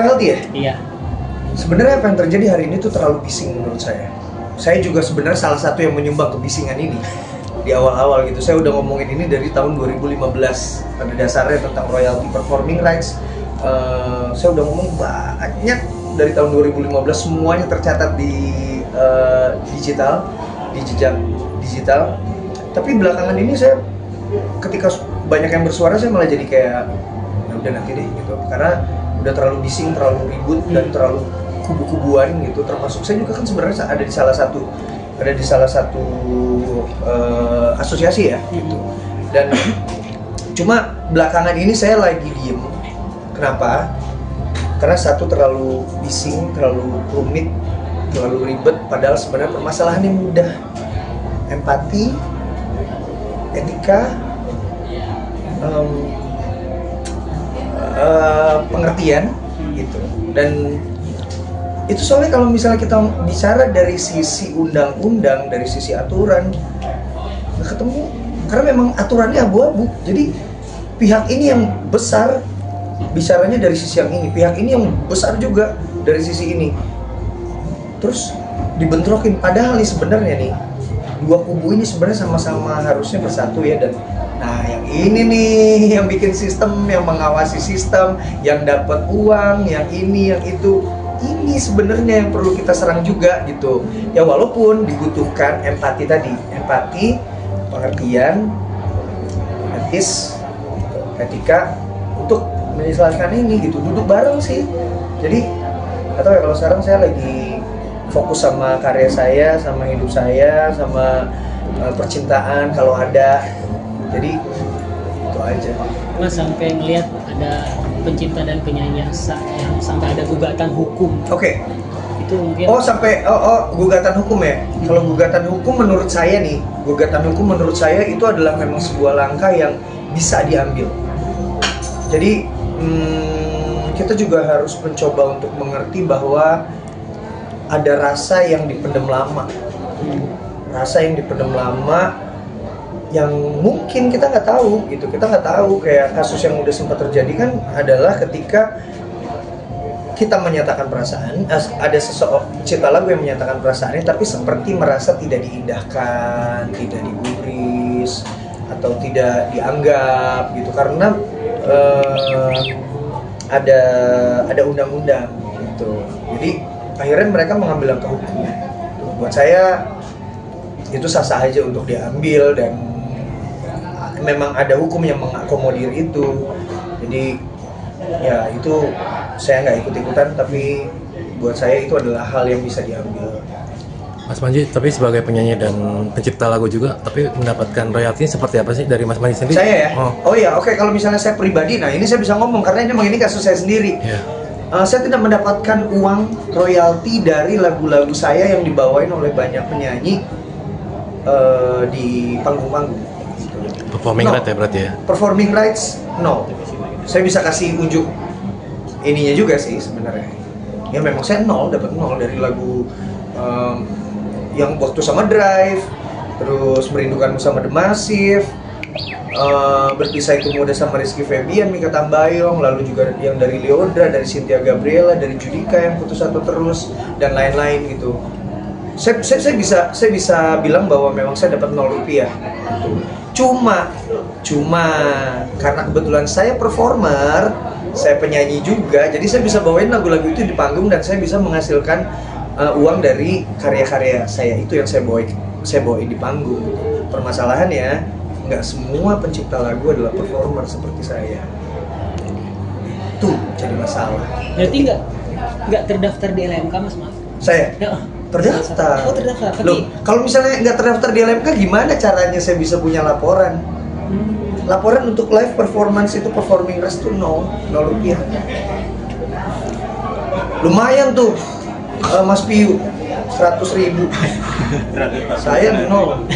royalty ya? Iya. Sebenarnya apa yang terjadi hari ini tuh terlalu bising menurut saya. Saya juga sebenarnya salah satu yang menyumbang kebisingan ini di awal-awal gitu. Saya udah ngomongin ini dari tahun 2015 pada dasarnya tentang royalty performing rights. Saya udah ngomong banyak dari tahun 2015, semuanya tercatat di digital, di jejak digital. Tapi belakangan ini saya ketika banyak yang bersuara, saya malah jadi kayak ya udah nanti deh gitu, karena udah terlalu bising, terlalu ribut dan terlalu kubu-kubuan gitu. Termasuk saya juga kan sebenarnya ada di salah satu asosiasi ya gitu. Dan cuma belakangan ini saya lagi diem. Kenapa? Karena satu, terlalu bising, terlalu rumit, terlalu ribet, padahal sebenarnya permasalahannya mudah. Empati, etika, pengertian gitu. Dan itu soalnya kalau misalnya kita bicara dari sisi undang-undang, dari sisi aturan, nggak ketemu, karena memang aturannya abu-abu. Jadi pihak ini yang besar bicaranya dari sisi yang ini, pihak ini yang besar juga dari sisi ini, terus dibentrokin. Padahal nih sebenarnya nih dua kubu ini sebenarnya sama-sama harusnya bersatu ya. Dan nah yang ini nih yang bikin sistem, yang mengawasi sistem, yang dapat uang, yang ini, yang itu, ini sebenarnya yang perlu kita serang juga gitu ya. Walaupun dibutuhkan empati tadi, empati, pengertian, etis, etika untuk menyelesaikan ini gitu, duduk bareng sih. Jadi atau ya, kalau sekarang saya lagi fokus sama karya saya, sama hidup saya, sama percintaan kalau ada. Jadi itu aja. Mas sampai ngelihat ada pencipta dan penyanyi yang sampai ada gugatan hukum. Oke. Itu mungkin. Sampai gugatan hukum ya. Kalau gugatan hukum menurut saya nih, gugatan hukum menurut saya itu adalah memang sebuah langkah yang bisa diambil. Jadi kita juga harus mencoba untuk mengerti bahwa ada rasa yang dipendam lama, rasa yang dipendam lama yang mungkin kita nggak tahu gitu. Kita nggak tahu, kayak kasus yang udah sempat terjadi kan adalah ketika kita menyatakan perasaan, ada seseorang pencipta lagu yang menyatakan perasaannya tapi seperti merasa tidak diindahkan, tidak digubris atau tidak dianggap gitu, karena ada undang-undang gitu. Jadi akhirnya mereka mengambil langkah hukum. Buat saya itu sah-sah aja untuk diambil, dan memang ada hukum yang mengakomodir itu. Jadi ya itu saya nggak ikut-ikutan, tapi buat saya itu adalah hal yang bisa diambil. Mas Manji, tapi sebagai penyanyi dan pencipta lagu juga, tapi mendapatkan royaltinya seperti apa sih dari Mas Manji sendiri? Saya ya? Oh ya, oke. Kalau misalnya saya pribadi, nah ini saya bisa ngomong karena ini kasus saya sendiri. Yeah. Saya tidak mendapatkan uang royalti dari lagu-lagu saya yang dibawain oleh banyak penyanyi di panggung-panggung. Performing rights ya berarti ya? Performing rights, no. Saya bisa kasih unjuk ininya juga sih sebenarnya. Ya memang saya dapat nol dari lagu yang waktu sama Drive, terus Merindukanmu sama The Massive, Berpisah Itu Mudah sama Rizky Febian, Mikha Tambayong, lalu juga yang dari Leodra, dari Cynthia Gabriela, dari Judika yang Putus Satu Terus, dan lain-lain gitu. Saya bisa bilang bahwa memang saya dapat 0 rupiah gitu. Cuma karena kebetulan saya performer, saya penyanyi juga, jadi saya bisa bawain lagu-lagu itu di panggung dan saya bisa menghasilkan uang dari karya-karya saya itu yang saya bawain di panggung gitu. Permasalahannya nggak semua pencipta lagu adalah performer seperti saya. Itu jadi masalah. Berarti nggak terdaftar di LMK, Mas? Saya? Ya. Terdaftar. Oh, terdaftar. Tapi... Loh, kalau misalnya nggak terdaftar di LMK, gimana caranya saya bisa punya laporan? Laporan untuk live performance itu, performing rights itu 0 rupiah. Lumayan tuh, Mas Piu, 100.000. Saya 0.